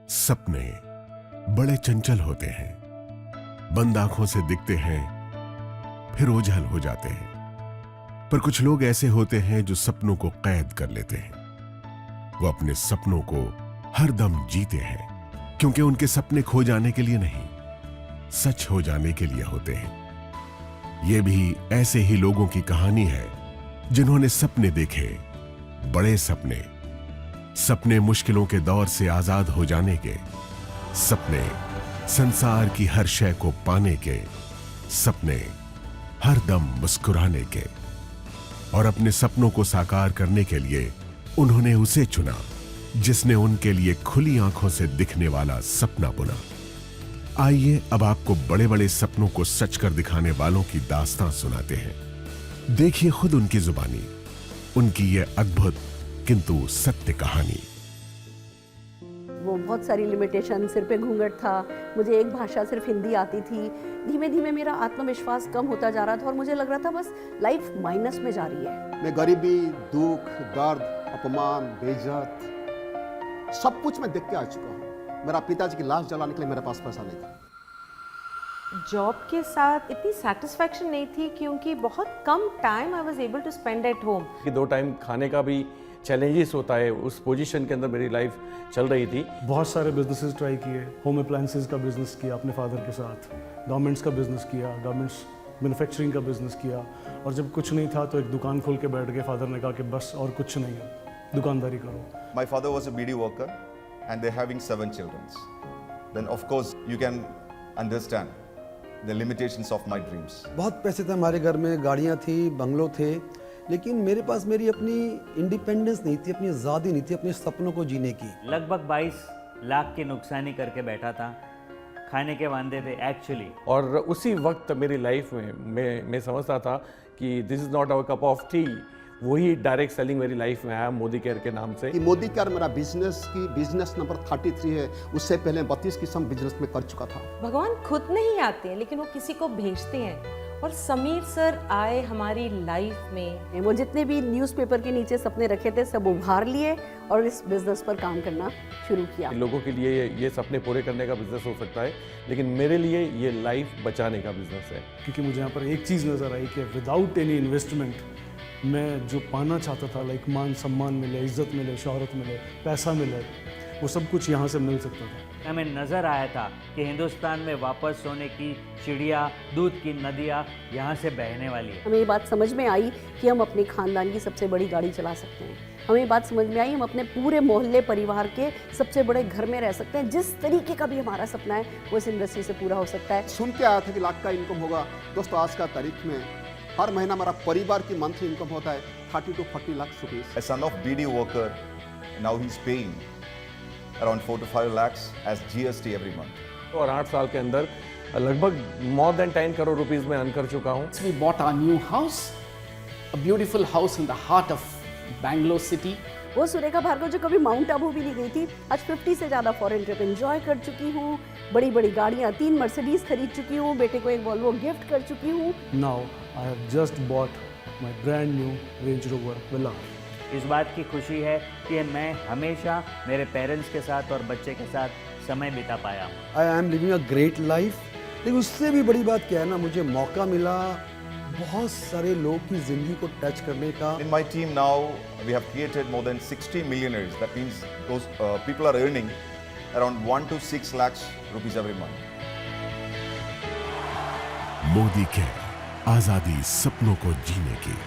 सपने बड़े चंचल होते हैं, बंद आंखों से दिखते हैं फिर ओझल हो जाते हैं। पर कुछ लोग ऐसे होते हैं जो सपनों को कैद कर लेते हैं। वो अपने सपनों को हरदम जीते हैं, क्योंकि उनके सपने खो जाने के लिए नहीं, सच हो जाने के लिए होते हैं। ये भी ऐसे ही लोगों की कहानी है जिन्होंने सपने देखे, बड़े सपने, सपने मुश्किलों के दौर से आजाद हो जाने के, सपने संसार की हर शय को पाने के, सपने हर दम मुस्कुराने के। और अपने सपनों को साकार करने के लिए उन्होंने उसे चुना जिसने उनके लिए खुली आंखों से दिखने वाला सपना बुना। आइए अब आपको बड़े बड़े सपनों को सच कर दिखाने वालों की दास्तां सुनाते हैं। देखिए खुद उनकी जुबानी उनकी ये अद्भुत किंतु सत्य कहानी। वो बहुत सारी लिमिटेशन, सिर पे घूंघट था, मुझे एक भाषा सिर्फ हिंदी आती थी। धीमे धीमे मेरा आत्मविश्वास कम होता जा रहा था और मुझे लग रहा था बस लाइफ माइनस में जा रही है। मैं गरीबी, दुख, दर्द, अपमान, बेइज्जत सब कुछ मैं देख के आ चुका हूँ। मेरा पिताजी की लाश जलाने के लिए मेरे पास पैसा नहीं था। जॉब के साथ इतनी सेटिस्फैक्शन नहीं थी क्योंकि बहुत कम time I was able to spend at home. कि 2 टाइम खाने का भी चैलेंजेस होता है, उस पोजीशन के अंदर मेरी लाइफ चल रही थी। बहुत सारे बिजनेसेस ट्राई किए, होम अप्लायंसेस का बिजनेस किया अपने फादर के साथ, गारमेंट्स का बिजनेस किया, गारमेंट्स मैन्युफैक्चरिंग का बिजनेस किया। और जब कुछ नहीं था तो एक दुकान खोल के बैठ गए। फादर ने कहा कि बस और कुछ नहीं है, दुकानदारी करो। My father was a BD worker and they're having 7 children. Then of course you can understand the limitations of my dreams. बहुत पैसे थे हमारे घर में, गाड़ियाँ थी, बंगलो थे, लेकिन मेरे पास मेरी अपनी इंडिपेंडेंस नहीं थी, अपनी आज़ादी नहीं थी अपने सपनों को जीने की। लगभग 22 लाख की नुकसानी करके बैठा था, खाने के वांदे थे एक्चुअली। और उसी वक्त मेरी लाइफ में मैं समझता था कि this is not our cup of tea. वही डायरेक्ट सेलिंग मेरी लाइफ में आया मोदी केयर के नाम से। कि मोदी केयर मेरा बिजनेस नंबर 33 है, उससे पहले 32 किस्म बिजनेस में कर चुका था। भगवान खुद नहीं आते हैं लेकिन वो किसी को भेजते हैं, और समीर सर आए हमारी लाइफ में। वो जितने भी न्यूज़पेपर के नीचे सपने रखे थे सब उभार लिए और इस बिजनेस पर काम करना शुरू किया। लोगों के लिए ये सपने पूरे करने का बिजनेस हो सकता है, लेकिन मेरे लिए ये लाइफ बचाने का बिजनेस है। क्योंकि मुझे यहाँ पर एक चीज़ नज़र आई कि विदाउट एनी इन्वेस्टमेंट मैं जो पाना चाहता था, लाइक मान सम्मान मिले, इज्जत मिले, शोहरत मिले, पैसा मिले, वो सब कुछ यहाँ से मिल सकता था। हमें नज़र आया था कि हिंदुस्तान में वापस सोने की चिड़िया, दूध की नदियाँ यहाँ से बहने वाली है। हमें ये बात समझ में आई कि हम अपने खानदान की सबसे बड़ी गाड़ी चला सकते हैं। हमें ये बात समझ में आई हम अपने पूरे मोहल्ले परिवार के सबसे बड़े घर में रह सकते हैं। जिस तरीके का भी हमारा सपना है वो इस इंडस्ट्री से पूरा हो सकता है। सुन के आया था कि लाख का इनकम होगा। दोस्तों आज का तारीख में हर महीना हमारा परिवार की मंथली इनकम होता है 30 to 40 lakh rupees. A son of BD worker, now he's paying around 4 to 5 lakhs as GST every month. और 8 साल के अंदर लगभग more than 10 करोड़ रुपीस में अर्न कर चुका हूँ। We bought our new house, a beautiful house in the heart of Bangalore city. वो सुरेखा भार्गव जो कभी माउंट आबू भी नहीं गई थी, आज 50 से ज़्यादा फॉरेन ट्रिप एंजॉय कर चुकी हूँ। बड़ी बड़ी गाड़ियाँ, 3 मर्सिडीज खरीद चुकी हूँ, बेटे को एक वॉल्वो गिफ्ट कर चुकी हूँ। Now I have just bought my brand new range rover villa. इस बात की खुशी है कि मैं हमेशा मेरे पेरेंट्स के साथ और बच्चे के साथ समय बिता पाया हूँ। I am living a great life. लेकिन उससे भी बड़ी बात क्या है ना, मुझे मौका मिला बहुत सारे लोग की जिंदगी को टच करने का। In my team now, we have created more than 60 millionaires. That means those people are earning around 1 to 6 lakhs rupees every month. Modi care, आजादी सपनों को जीने की।